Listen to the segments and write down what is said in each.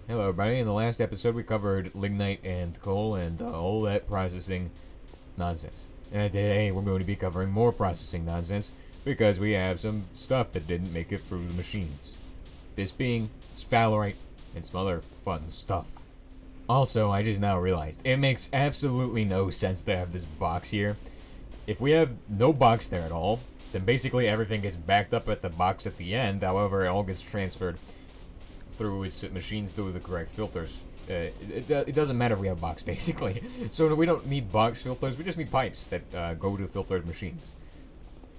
Hello everybody, in the last episode we covered lignite and coal and all that processing nonsense. And today we're going to be covering more processing nonsense because we have some stuff that didn't make it through the machines. This being sphalerite and some other fun stuff. Also, I just now realized, it makes absolutely no sense to have this box here. If we have no box there at all, then basically everything gets backed up at the box at the end, however it all gets transferred through its machines through the correct filters. It doesn't matter if we have a box, basically. So we don't need box filters, we just need pipes that go to filtered machines.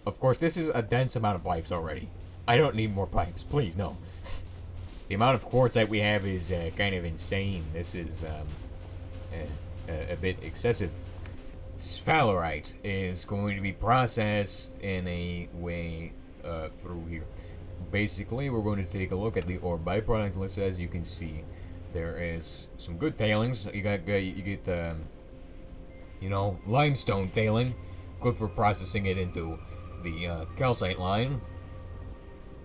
Of course, this is a dense amount of pipes already. I don't need more pipes, please, no. The amount of quartzite we have is kind of insane. This is a bit excessive. Sphalerite is going to be processed in a way through here. Basically, we're going to take a look at the ore byproduct list. As you can see, there is some good tailings. You get limestone tailing, good for processing it into the calcite line.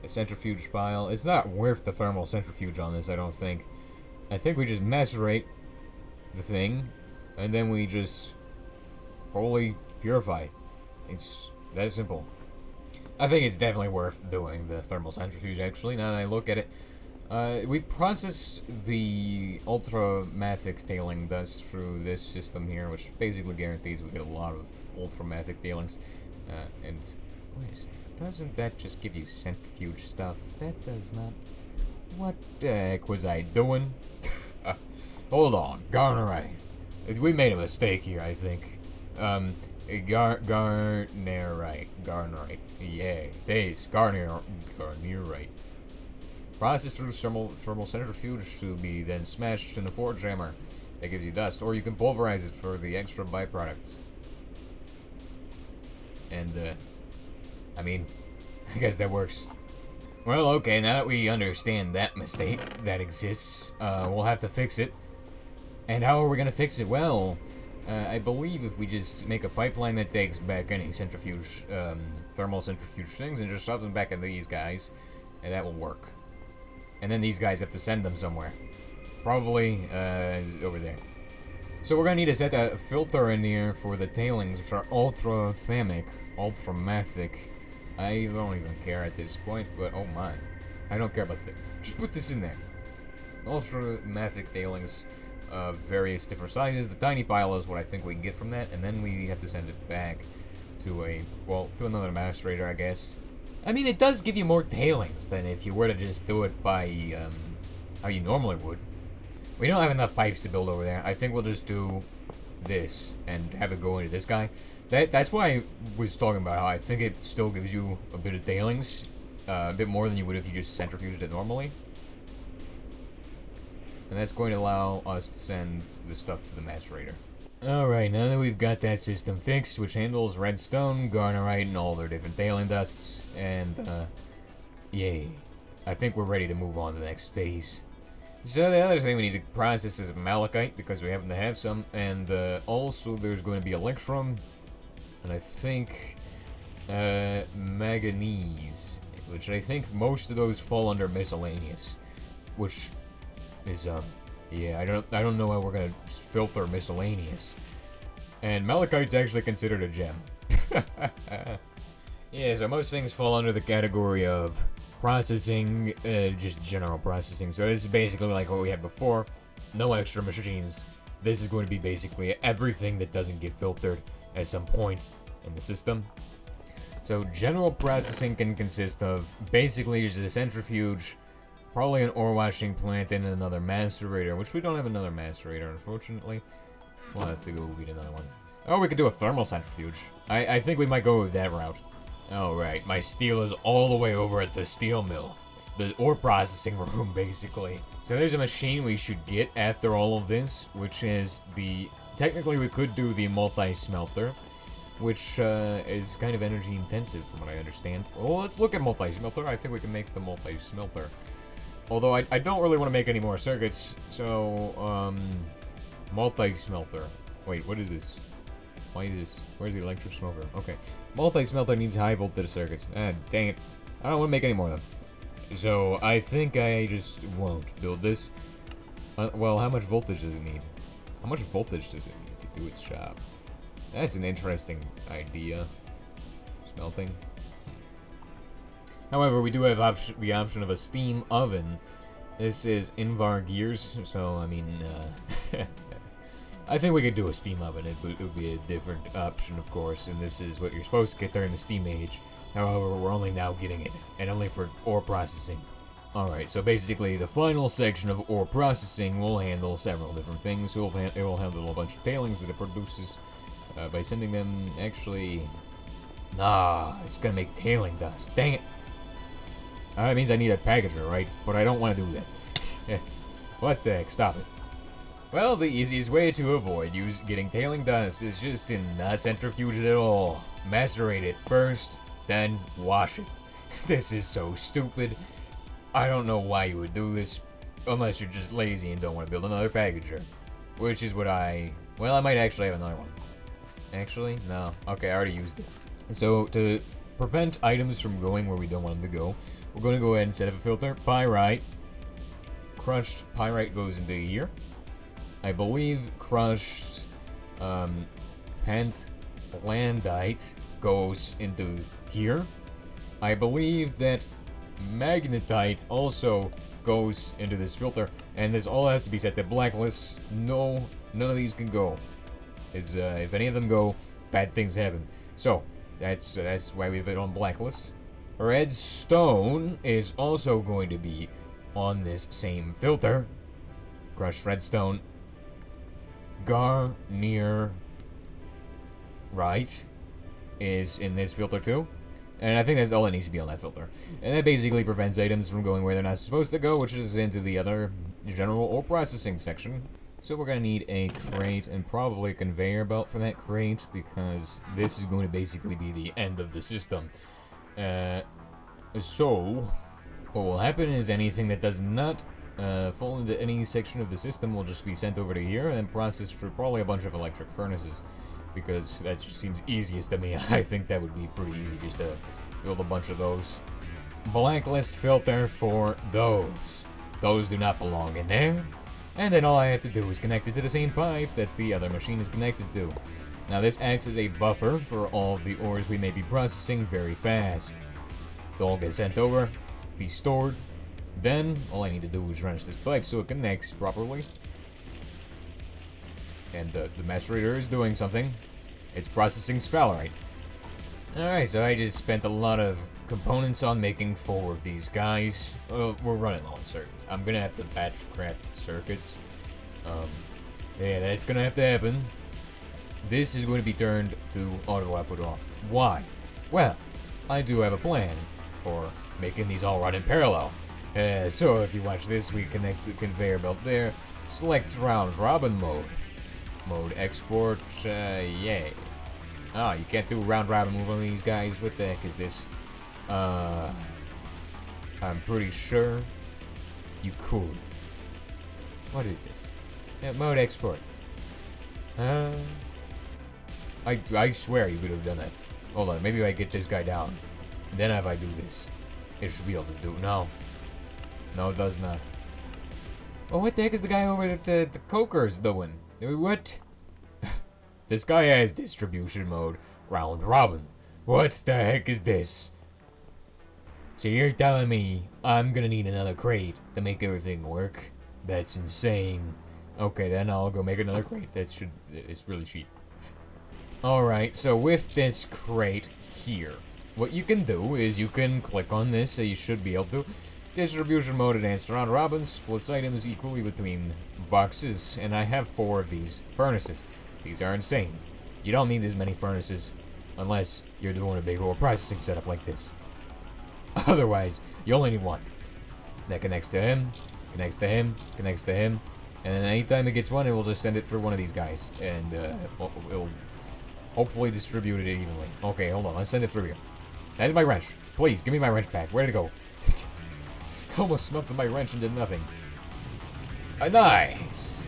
A centrifuge pile. It's not worth the thermal centrifuge on this, I don't think. I think we just macerate the thing, and then we just probably purify. It's that simple. I think it's definitely worth doing the thermal centrifuge, actually, now that I look at it. We process the ultramafic tailing dust through this system here, which basically guarantees we get a lot of ultramafic tailings. And, wait a second, doesn't that just give you centrifuge stuff? That does not. What the heck was I doing? Hold on, garnerite. We made a mistake here, I think. Garnerite. Yeah, thanks. Garnerite. Processed through thermal centrifuge to be then smashed in a forge hammer. That gives you dust. Or you can pulverize it for the extra byproducts. And, I mean, I guess that works. Well, okay, now that we understand that mistake that exists, we'll have to fix it. And how are we gonna fix it? Well, I believe if we just make a pipeline that takes back any centrifuge, thermal centrifuge things and just shoves them back into these guys, and that will work. And then these guys have to send them somewhere. Probably, over there. So we're gonna need to set a filter in here for the tailings, which are ultramafic. I don't even care at this point, but oh my. I don't care about that. Just put this in there. Ultramafic tailings. Various different sizes. The tiny pile is what I think we can get from that, and then we have to send it back to to another macerator, I guess. I mean, it does give you more tailings than if you were to just do it by, how you normally would. We don't have enough pipes to build over there. I think we'll just do this and have it go into this guy. That's why I was talking about how I think it still gives you a bit of tailings, a bit more than you would if you just centrifuged it normally. And that's going to allow us to send the stuff to the macerator. Alright, now that we've got that system fixed, which handles redstone, garnerite, and all their different tailing dusts, and, yay. I think we're ready to move on to the next phase. So the other thing we need to process is malachite, because we happen to have some, and, also there's going to be electrum, and I think, manganese, which I think most of those fall under miscellaneous, which is, yeah, I don't know how we're gonna filter miscellaneous. And malachite's actually considered a gem. Yeah, so most things fall under the category of processing, just general processing. So this is basically like what we had before. No extra machines. This is going to be basically everything that doesn't get filtered at some point in the system. So general processing can consist of basically just a centrifuge, probably an ore washing plant, and another macerator, which we don't have another macerator, unfortunately. We'll have to go get another one. Oh, we could do a thermal centrifuge. I think we might go with that route. Alright, my steel is all the way over at the steel mill. The ore processing room, basically. So there's a machine we should get after all of this, which is the... Technically, we could do the multi-smelter, which is kind of energy intensive, from what I understand. Well, let's look at multi-smelter. I think we can make the multi-smelter. Although I don't really want to make any more circuits, so, multi-smelter. Wait, what is this? Why is this? Where's the electric smoker? Okay. Multi-smelter needs high voltage circuits. Ah, dang it. I don't want to make any more of them. So, I think I just won't build this. Well, how much voltage does it need? How much voltage does it need to do its job? That's an interesting idea. Smelting. However, we do have the option of a steam oven. This is Invar gears, so I mean, I think we could do a steam oven. It would be a different option, of course, and this is what you're supposed to get during the steam age. However, we're only now getting it, and only for ore processing. Alright, so basically the final section of ore processing will handle several different things. It will handle a bunch of tailings that it produces by sending them, actually... Nah, it's gonna make tailing dust. Dang it! That means I need a packager, right? But I don't want to do that. What the heck? Stop it. Well, the easiest way to avoid getting tailing dust is just to not centrifuge it at all. Macerate it first, then wash it. This is so stupid. I don't know why you would do this, unless you're just lazy and don't want to build another packager. Which is what well, I might actually have another one. Actually, no. Okay, I already used it. So, to prevent items from going where we don't want them to go, we're going to go ahead and set up a filter. Pyrite. Crushed pyrite goes into here. I believe crushed pentlandite goes into here. I believe that magnetite also goes into this filter, and this all has to be set to blacklist. No, none of these can go. If any of them go, bad things happen. So that's why we have it on blacklist. Redstone is also going to be on this same filter. Crushed redstone. Garnier right is in this filter too. And I think that's all that needs to be on that filter. And that basically prevents items from going where they're not supposed to go, which is into the other general ore processing section. So we're going to need a crate and probably a conveyor belt for that crate, because this is going to basically be the end of the system. So what will happen is anything that does not fall into any section of the system will just be sent over to here and processed for probably a bunch of electric furnaces. Because that just seems easiest to me. I think that would be pretty easy just to build a bunch of those. Blacklist filter for those. Those do not belong in there. And then all I have to do is connect it to the same pipe that the other machine is connected to. Now this acts as a buffer for all of the ores we may be processing very fast. They'll all get sent over, be stored. Then all I need to do is wrench this pipe so it connects properly. And the macerator is doing something. It's processing sphalerite. Alright, so I just spent a lot of components on making 4 of these guys. We're running on circuits. I'm gonna have to batch craft circuits. Yeah, that's gonna have to happen. This is going to be turned to auto output off. Why? Well, I do have a plan for making these all run in parallel. So if you watch this, we connect the conveyor belt there. Select round robin mode. Mode export, yay. Oh, you can't do round robin with one of these guys? What the heck is this? I'm pretty sure you could. What is this? Yeah, mode export. I swear you could have done that. Hold on, maybe if I get this guy down. And then if I do this, it should be able to do. No. No, it does not. Oh, what the heck is the guy over at the cokers doing? What? This guy has distribution mode round robin. What the heck is this? So you're telling me I'm gonna need another crate to make everything work? That's insane. Okay, then I'll go make another crate. It's really cheap. Alright, so with this crate here, what you can do is you can click on this, so you should be able to. Distribution mode advanced round robin splits items equally between boxes, and I have 4 of these furnaces. These are insane. You don't need as many furnaces unless you're doing a big ore processing setup like this. Otherwise, you only need 1. That connects to him, connects to him, connects to him, and then anytime it gets 1, it will just send it for one of these guys, and it'll hopefully distribute it evenly. Okay, hold on, let's send it through here. That is my wrench. Please, give me my wrench back. Where'd it go? Almost smelted my wrench and did nothing. Nice!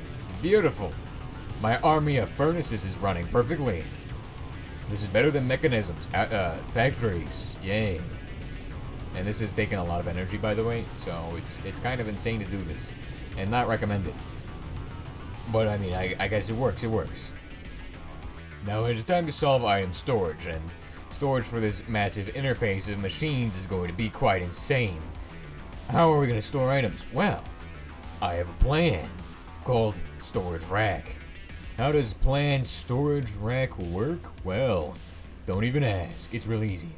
Beautiful. My army of furnaces is running perfectly. This is better than mechanisms. Factories. Yay. And this is taking a lot of energy, by the way, so it's kind of insane to do this. And not recommended. But I mean, I guess it works, it works. Now it is time to solve item storage, and storage for this massive interface of machines is going to be quite insane. How are we going to store items? Well, I have a plan called Storage Rack. How does planned storage rack work? Well, don't even ask, it's really easy.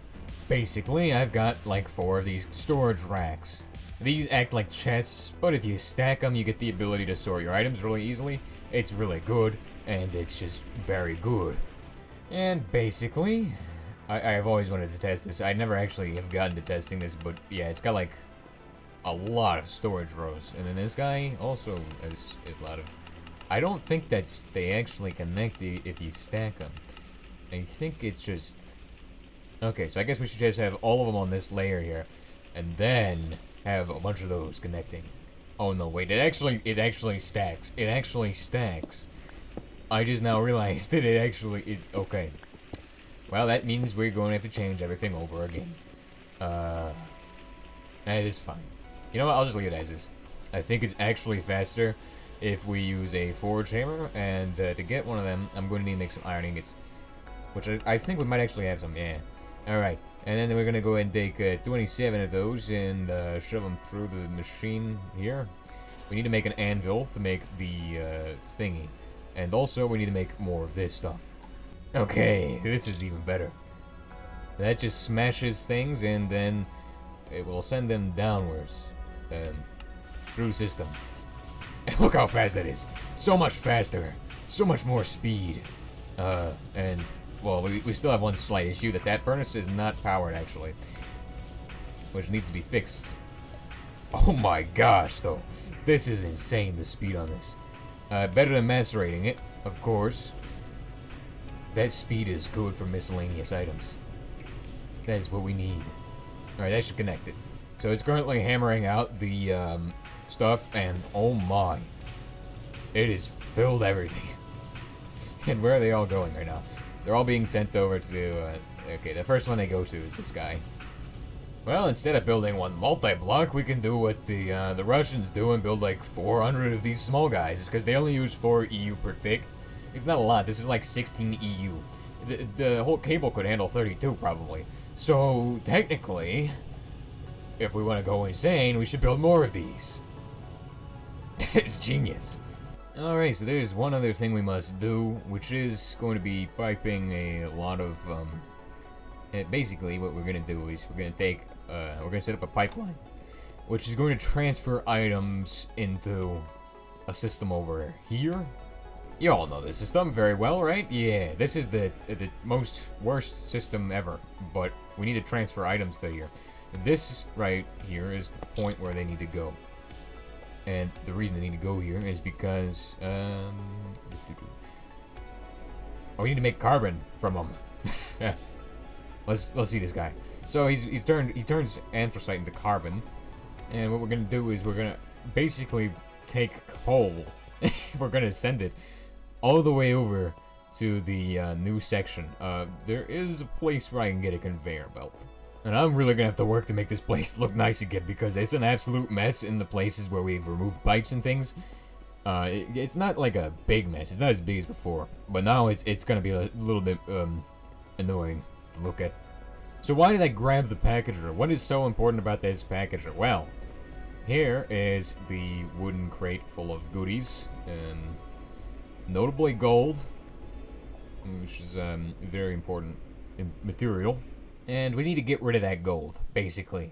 Basically, I've got like 4 of these storage racks. These act like chests, but if you stack them, you get the ability to store your items really easily. It's really good, and it's just very good. And basically, I've always wanted to test this. I never actually have gotten to testing this, but yeah, it's got like a lot of storage rows. And then this guy also has a lot of... I don't think they actually connect if you stack them. I think it's just... Okay, so I guess we should just have all of them on this layer here, and then have a bunch of those connecting. Oh no, wait, it actually stacks. It actually stacks. I just now realized that okay. Well, that means we're going to have to change everything over again. That is fine. You know what, I'll just leave it as is. I think it's actually faster if we use a forge hammer, and to get one of them, I'm going to need to make some iron ingots. Which I think we might actually have some, yeah. Alright, and then we're going to go ahead and take 27 of those and shove them through the machine here. We need to make an anvil to make the thingy. And also, we need to make more of this stuff. Okay, this is even better. That just smashes things, and then it will send them downwards. Through system. Look how fast that is. So much faster. So much more speed. And... Well, we still have one slight issue, that furnace is not powered, actually. Which needs to be fixed. Oh my gosh, though. This is insane, the speed on this. Better than macerating it, of course. That speed is good for miscellaneous items. That is what we need. Alright, that should connect it. So it's currently hammering out the stuff, and oh my. It has filled everything. And where are they all going right now? They're all being sent over to, okay, the first one they go to is this guy. Well, instead of building one multi-block, we can do what the Russians do and build like 400 of these small guys, because they only use 4 EU per tick. It's not a lot, this is like 16 EU. The whole cable could handle 32, probably. So, technically, if we want to go insane, we should build more of these. It's genius. Alright, so there's one other thing we must do, which is going to be piping a lot of, basically what we're going to do is we're going to take, we're going to set up a pipeline, which is going to transfer items into a system over here. You all know this system very well, right? Yeah, this is the most worst system ever, but we need to transfer items to here. This right here is the point where they need to go. And the reason they need to go here is because, we need to make carbon from them. Yeah. Let's see this guy. So he turns anthracite into carbon, and what we're gonna do is we're gonna basically take coal. We're gonna send it all the way over to the new section. There is a place where I can get a conveyor belt. And I'm really gonna have to work to make this place look nice again, because it's an absolute mess in the places where we've removed pipes and things. It's not like a big mess. It's not as big as before, but now it's gonna be a little bit annoying to look at. So why did I grab the packager? What is so important about this packager? Well, here is the wooden crate full of goodies, notably gold, which is very important material. And we need to get rid of that gold, basically,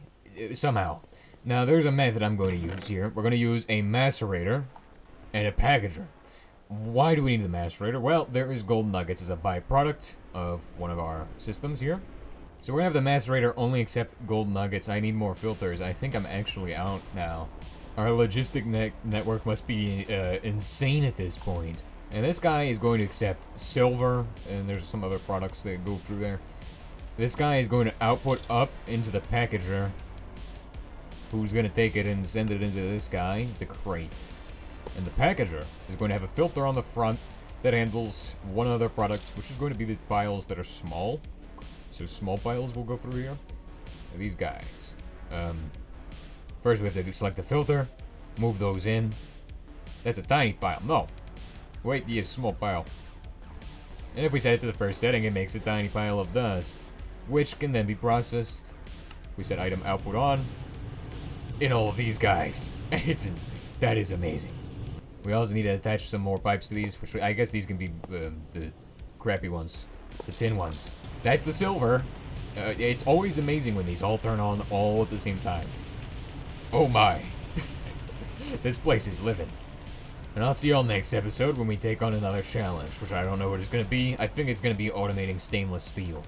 somehow. Now, there's a method I'm going to use here. We're going to use a macerator and a packager. Why do we need the macerator? Well, there is gold nuggets as a byproduct of one of our systems here. So we're going to have the macerator only accept gold nuggets. I need more filters. I think I'm actually out now. Our logistic network must be insane at this point. And this guy is going to accept silver, and there's some other products that go through there. This guy is going to output up into the packager, who's going to take it and send it into this guy, the crate. And the packager is going to have a filter on the front that handles one other product, which is going to be the piles that are small. So small piles will go through here. And these guys. First we have to select the filter, move those in. That's a tiny pile. No. Wait, yes, small pile. And if we set it to the first setting, it makes a tiny pile of dust, which can then be processed. If we set item output on, in all of these guys. That is amazing. We also need to attach some more pipes to these, which I guess these can be the crappy ones. The tin ones. That's the silver. It's always amazing when these all turn on all at the same time. Oh my. This place is living. And I'll see y'all next episode when we take on another challenge, which I don't know what it's going to be. I think it's going to be automating stainless steel.